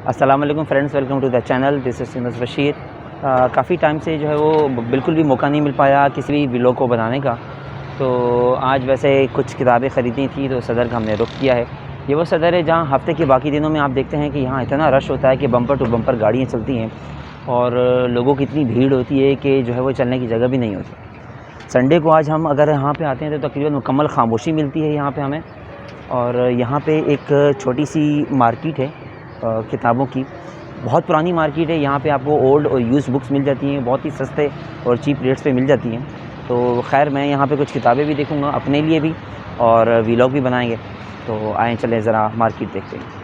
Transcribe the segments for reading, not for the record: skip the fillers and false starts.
अस्सलाम वालेकुम friends, welcome to the channel. This is Simas Bashir. काफ़ी टाइम से जो है वो बिल्कुल भी मौका नहीं मिल पाया किसी भी व्लॉग को बनाने का। तो आज वैसे कुछ किताबें ख़रीदनी थी तो सदर का हमने रुख किया है। ये वो सदर है जहाँ हफ़्ते के बाकी दिनों में आप देखते हैं कि यहाँ इतना रश होता है कि बम्पर टू बम्पर गाड़ियाँ चलती हैं और लोगों की इतनी भीड़ होती है कि जो है वो चलने की जगह भी नहीं होती। संडे को आज हम अगर यहाँ पे आते हैं तो तकरीबन मुकम्मल खामोशी मिलती है यहाँ पे हमें। और यहाँ पे एक छोटी सी मार्केट है किताबों की। बहुत पुरानी मार्केट है। यहाँ पे आपको ओल्ड और यूज़ बुक्स मिल जाती हैं, बहुत ही सस्ते और चीप रेट्स पे मिल जाती हैं। तो खैर मैं यहाँ पे कुछ किताबें भी देखूँगा अपने लिए भी और व्लॉग भी बनाएंगे। तो आएँ चलें ज़रा मार्केट देखते हैं।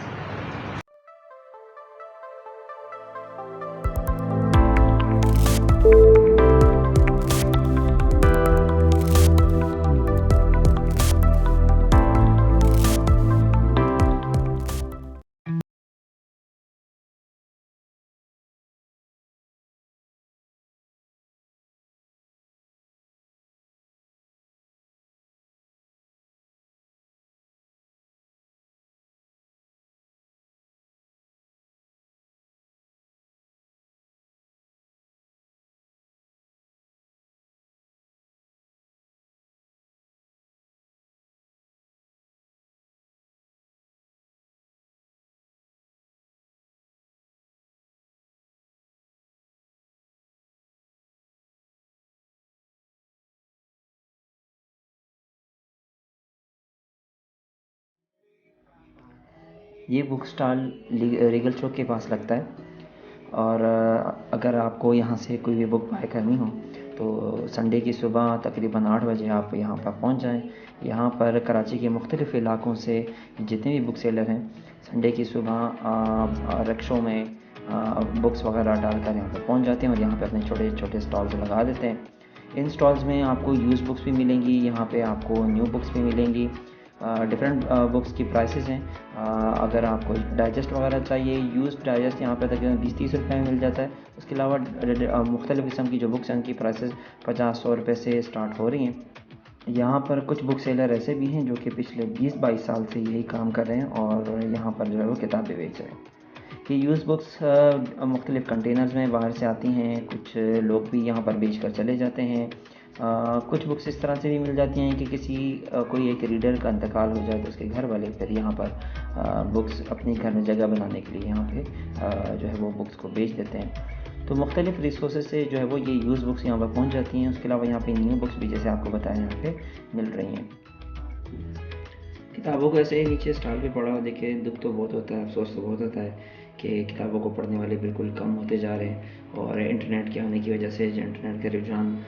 ये बुक स्टॉल रीगल चौक के पास लगता है। और अगर आपको यहाँ से कोई भी बुक बाय करनी हो तो संडे की सुबह तकरीबन 8 बजे आप यहाँ पर पहुँच जाएँ। यहाँ पर कराची के मुख्तलिफ़ इलाक़ों से जितने भी बुक सेलर हैं संडे की सुबह रिक्शों में बुक्स वगैरह डालकर यहाँ पर पहुँच जाते हैं और यहाँ पर अपने छोटे छोटे स्टॉल्स लगा देते हैं। इन स्टॉल्स में आपको यूज़ बुक्स भी मिलेंगी, यहाँ पे आपको न्यू बुक्स भी मिलेंगी। डिफरेंट बुक्स की प्राइसेस हैं। अगर आपको डाइजेस्ट वगैरह चाहिए, यूज़ डाइजेस्ट यहाँ पे तकरीबन 20-30 रुपये में मिल जाता है। उसके अलावा मुख्तलिफ़ किस्म की जो बुक्स हैं उनकी प्राइसेस 50-100 रुपये से स्टार्ट हो रही हैं। यहाँ पर कुछ बुक सेलर ऐसे भी हैं जो कि पिछले 20-22 साल से यही काम कर रहे हैं और यहाँ पर जो है वो किताबें बेच रहे हैं। ये यूज़ बुक्स मुख्तलिफ़ कंटेनर्स में बाहर से आती हैं। कुछ लोग भी यहाँ पर बेच कर चले जाते हैं। कुछ बुक्स इस तरह से भी मिल जाती हैं कि किसी कोई एक रीडर का इंतकाल हो जाए तो उसके घर वाले फिर यहाँ पर बुक्स अपने घर में जगह बनाने के लिए यहाँ पे जो है वो बुक्स को बेच देते हैं। तो मुख्तलिफ़ रिसोर्सेज से जो है वो ये यूज़ बुक्स यहाँ पर पहुँच जाती हैं। उसके अलावा यहाँ पे न्यू बुक्स भी जैसे आपको बताया यहाँ पे मिल रही हैं। किताबों को ऐसे ही नीचे स्टॉल पे पड़ा हुआ देखिए दुख तो बहुत होता है, अफसोस तो बहुत होता है कि किताबों को पढ़ने वाले बिल्कुल कम होते जा रहे हैं। और इंटरनेट के आने की वजह से इंटरनेट का रुझान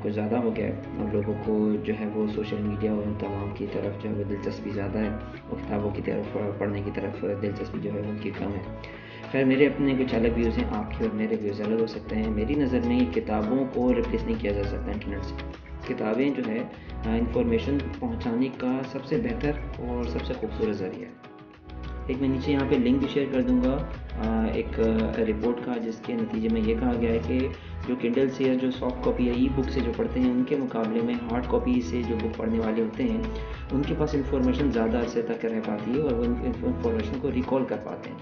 कुछ ज़्यादा हो गया है और लोगों को जो है वो सोशल मीडिया और तमाम की तरफ जो है वो दिलचस्पी ज़्यादा है और किताबों की तरफ पढ़ने की तरफ दिलचस्पी जो है उनकी कम है। खैर मेरे अपने कुछ अलग व्यूज़ हैं, आपके और मेरे व्यूज़ अलग हो सकते हैं। मेरी नज़र में किताबों को रिप्लेस नहीं किया जा सकता इंटरनेट से। किताबें जो है इंफॉर्मेशन पहुंचाने का सबसे बेहतर और सबसे खूबसूरत ज़रिया है। एक मैं नीचे यहाँ पे लिंक भी शेयर कर दूँगा एक रिपोर्ट का जिसके नतीजे में ये कहा गया है कि जो किंडल से या जो सॉफ्ट कॉपी या ई बुक से जो पढ़ते हैं उनके मुकाबले में हार्ड कॉपी से जो बुक पढ़ने वाले होते हैं उनके पास इंफॉर्मेशन ज़्यादा अरसे तक रह पाती है और वो इंफॉर्मेशन को रिकॉल कर पाते हैं।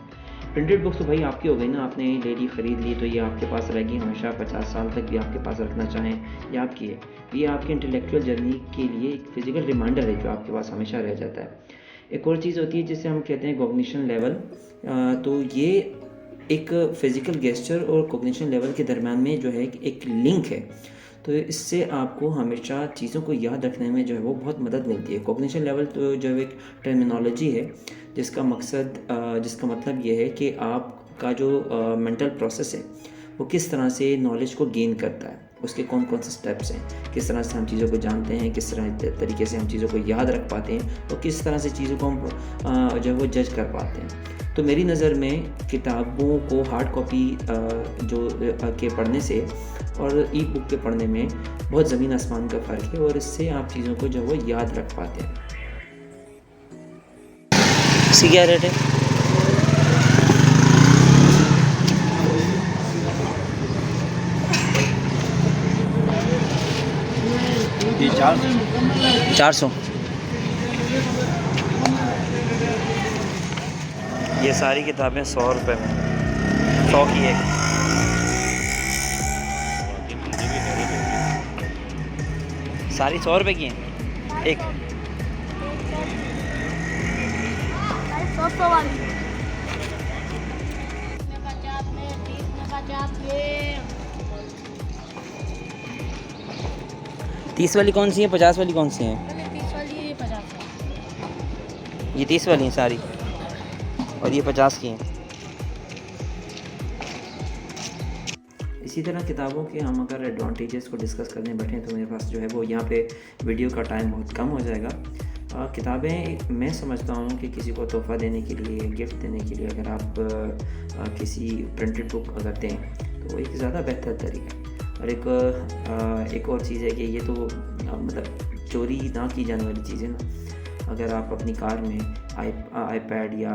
प्रिंटेड बुक्स तो भाई आपकी हो गई ना, आपने ले ली ख़रीद ली तो ये आपके पास रहेगी हमेशा, 50 साल तक भी आपके पास रखना चाहें ये आपकी है। ये आपके इंटेलेक्चुअल जर्नी के लिए एक फ़िज़िकल रिमाइंडर है जो आपके पास हमेशा रह जाता है। एक और चीज़ होती है जिसे हम कहते हैं कॉग्निशन लेवल। तो ये एक फ़िज़िकल गेस्चर और कॉग्निशन लेवल के दरम्यान में जो है एक लिंक है। तो इससे आपको हमेशा चीज़ों को याद रखने में जो है वो बहुत मदद मिलती है। कॉग्निशन लेवल तो जो है एक टर्मिनोलॉजी है जिसका मतलब ये है कि आपका जो मेंटल प्रोसेस है वो किस तरह से नॉलेज को गेन करता है, उसके कौन कौन से स्टेप्स हैं, किस तरह से हम चीज़ों को जानते हैं, किस तरह तरीके से हम चीज़ों को याद रख पाते हैं और किस तरह से चीज़ों को हम जो है वो जज कर पाते हैं। तो मेरी नज़र में किताबों को हार्ड कॉपी जो के पढ़ने से और ई बुक के पढ़ने में बहुत ज़मीन आसमान का फ़र्क है और इससे आप चीज़ों को जो है वो याद रख पाते हैं। इसकी क्या रेट है? ये 400। ये सारी किताबें 100 रुपये में, 100 की एक। सारी 100 रुपये की हैं एक। 30 वाली कौन सी है, 50 वाली कौन सी है? 30 वाली 50। ये 30 वाली हैं सारी और ये 50 की हैं। इसी तरह किताबों के हम अगर एडवांटेजेस को डिस्कस करने बैठें तो मेरे पास जो है वो यहाँ पे वीडियो का टाइम बहुत कम हो जाएगा। किताबें मैं समझता हूँ कि किसी को तोहफ़ा देने के लिए, गिफ्ट देने के लिए अगर आप किसी प्रिंटेड बुक अगर दें तो वो एक ज़्यादा बेहतर तरीका है। और एक और चीज़ है कि ये तो मतलब चोरी ना की जाने वाली चीज़ें ना, अगर आप अपनी कार में आईपैड या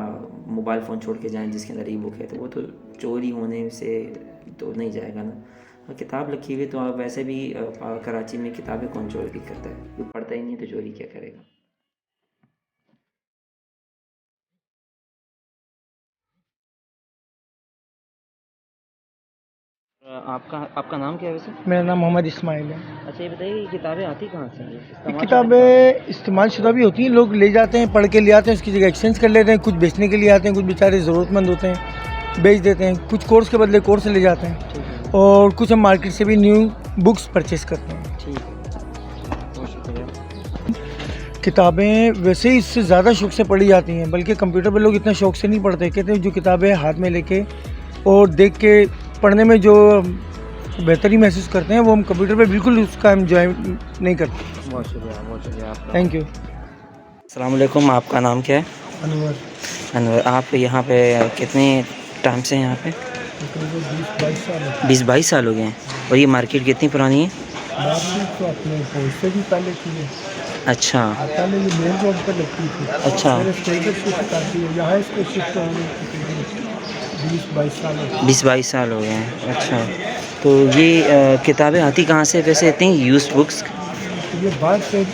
मोबाइल फ़ोन छोड़ के जाएं जिसके अंदर ई बुक है तो वो तो चोरी होने से तो नहीं जाएगा ना। किताब रखी हुई तो आप वैसे भी कराची में किताबें कौन चोरी करता है, कोई पढ़ता ही नहीं तो चोरी क्या करेगा। आपका नाम क्या है वैसे? मेरा नाम मोहम्मद इस्माइल है। अच्छा ये बताइए ये किताबें आती कहाँ से हैं? ये किताबें इस्तेमाल शुदा भी होती हैं, लोग ले जाते हैं, पढ़ के ले आते हैं, उसकी जगह एक्सचेंज कर लेते हैं। कुछ बेचने के लिए आते हैं, कुछ बेचारे ज़रूरतमंद होते हैं बेच देते हैं, कुछ कोर्स के बदले कोर्स ले जाते हैं, और कुछ हम मार्केट से भी न्यू बुक्स परचेज़ करते हैं। ठीक है, बहुत शुक्रिया। किताबें वैसे ही इससे ज़्यादा शौक़ से पढ़ी जाती हैं, बल्कि कंप्यूटर पर लोग इतना शौक़ से नहीं पढ़ते। कहते हैं जो किताबें हाथ में लेके और देख के पढ़ने में जो बेहतरी महसूस करते हैं वो हम कंप्यूटर पे बिल्कुल उसका एंजॉय नहीं करते। बहुत शुक्रिया आपका। Thank you. अस्सलाम वालेकुम, आपका नाम क्या है? अनवर। आप यहाँ पे कितने टाइम से हैं यहाँ पे? 20-22 साल हो गए हैं। और ये मार्केट कितनी पुरानी है? मार्केट तो अपने पहुँच से भी पहले की है। अच्छा, पहले ये मेन रोड पर लगती थी। अच्छा, यहाँ इसको शिफ्ट होने 20-22 साल 20-22 साल हो गए हैं। अच्छा, तो ये किताबें आती कहाँ से वैसे इतनी यूज्ड बुक्स? ये बाहर से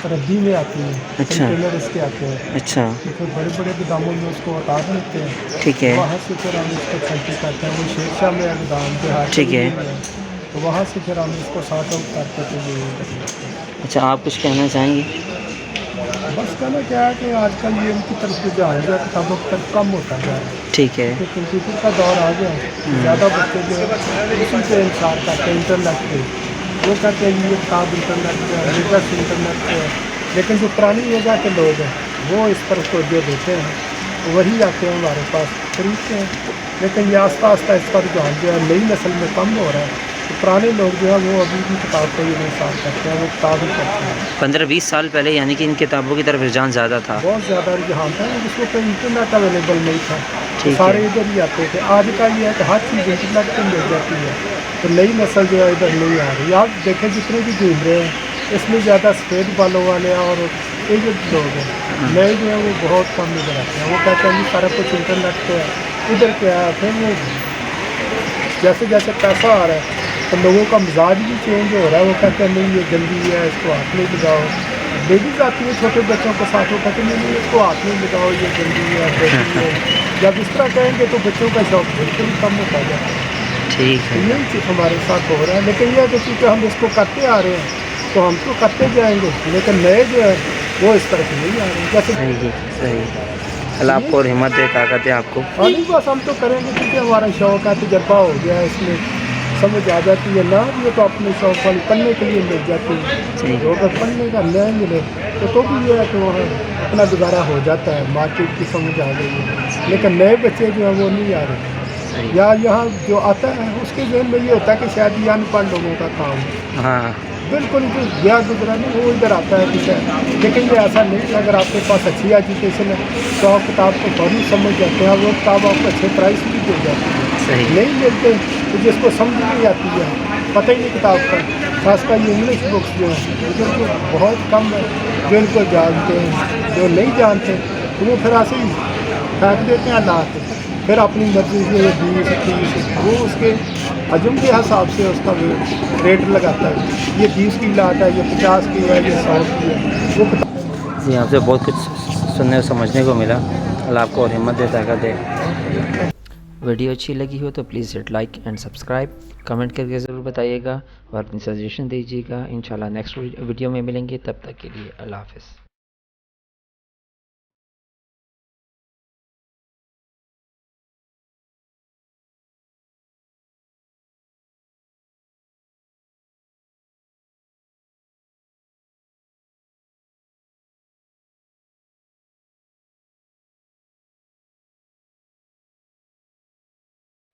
रद्दी में आती है। अच्छा, कंटेनर इसके आते हैं। अच्छा, फिर बड़े बड़े गोदामों में उसको उतार लेते हैं। ठीक है, वहाँ से फिर हम इसको छंटी करते हैं। वो शेर शाह में गोदाम बिहार, ठीक है, तो वहाँ से फिर हम इसको साथ आउट करते थे। अच्छा, आप कुछ कहना चाहेंगे? बस कहना क्या है कि आजकल ये इनकी तरफ से जो है किताबों की तरफ कम होता जा रहा है। ठीक है, तो कंप्यूटर का दौर आ गया, ज़्यादा बच्चे जो है उसी पे इंसान करते हैं, इंटरनेट पे। वो कहते हैं ये किताब इंटरनेट पे है, लेटेस्ट इंटरनेट पे है। लेकिन जो पुरानी एजा के लोग हैं वो इस पर तवज्जो देते हैं, वही आते हैं हमारे पास खरीदते हैं। लेकिन ये आस्ता आस्ता इस पर जो है नई नस्ल में कम हो रहा है। तो पुराने लोग जो है वो अभी भी किताब को ही नहीं साफ करते हैं, वो किताब ही करते हैं। 15-20 साल पहले यानी कि इन किताबों की तरफ रुझान ज़्यादा था, बहुत ज़्यादा रुझान था, जिसको कोई इंटरनेट अवेलेबल नहीं था, तो ठीक सारे है, इधर ही आते थे। आज का ये है कि हर चीज़ इंटरनेट पर मिल जाती है, तो नई नस्ल जो है इधर नहीं आ रही। आप देखें जितने भी घूम रहे हैं इसमें ज़्यादा सफ़ेद बालों वाले और एजड लोग हैं, नए जो हैं वो बहुत कम इधर आते हैं। वो कहते हैं कि सारा कुछ इंटरनेट पे है, इधर क्या है। फिर वो जैसे जैसे पैसा आ रहा है तो लोगों का मिजाज भी चेंज हो रहा है। वो कहते हैं नहीं ये गंदी है, इसको हाथ नहीं लगाओ। बेबीज आती है छोटे बच्चों के साथ, वो कहते नहीं इसको हाथ नहीं लगाओ, ये गंदी है, बेटी है। जब इस तरह कहेंगे तो बच्चों का शौक बिल्कुल कम होता जाता है। ठीक है, यही चीज़ हमारे साथ हो रहा है। लेकिन यह तो चूँकि हम इसको करते आ रहे हैं तो हम तो करते जाएंगे, लेकिन नए जो है वो इस तरह से नहीं आ रहे हैं। जैसे सही। अल्लाह आपको और हिम्मत दे, ताकत है आपको। हाँ नहीं, बस हम तो करेंगे क्योंकि हमारा शौक है, तजर्बा हो गया है, इसमें समझ आ जाती है ना। ये तो अपने शौक वाली पढ़ने के लिए मिल जाती है, तो अगर पढ़ने का नहीं मिले तो भी ये है कि वहाँ अपना गुजारा हो जाता है, मार्केट की समझ आ गई है। लेकिन नए बच्चे जो हैं वो नहीं आ रहे, या यहाँ जो आता है उसके जहन में ये होता है कि शायद ये अनपढ़ लोगों का काम है। हाँ, बिल्कुल जो गया गुजरा नहीं वो इधर आता है कुछ है। लेकिन ये ऐसा नहीं कि अगर आपके पास अच्छी एजुकेशन है तो आप किताब को फौरन समझ जाते हैं, वो किताब आपको अच्छे प्राइस भी दे जाती है। सही, नहीं मिलते तो जिसको समझ नहीं आती है, पता ही नहीं किताब का, खासकर ये इंग्लिश बुक्स जो हैं जो बहुत कम है जो इनको जानते हैं। जो नहीं जानते तो वो फिर ऐसे ही फेंक देते हैं ला के, फिर अपनी मर्जी से 20-30 वो उसके हजम के हिसाब से उसका रेट लगाता है। ये 20 की लाता है, ये 50 की है, ये 100 की है। वो यहाँ से बहुत कुछ सुनने और समझने को मिला। अल्लाह आपको और हिम्मत दे, ताकत दे। वीडियो अच्छी लगी हो तो please hit like and subscribe, comment करके ज़रूर बताइएगा और अपनी सजेशन दीजिएगा। इंशाल्लाह नेक्स्ट वीडियो में मिलेंगे, तब तक के लिए अल्लाह हाफ़िज़।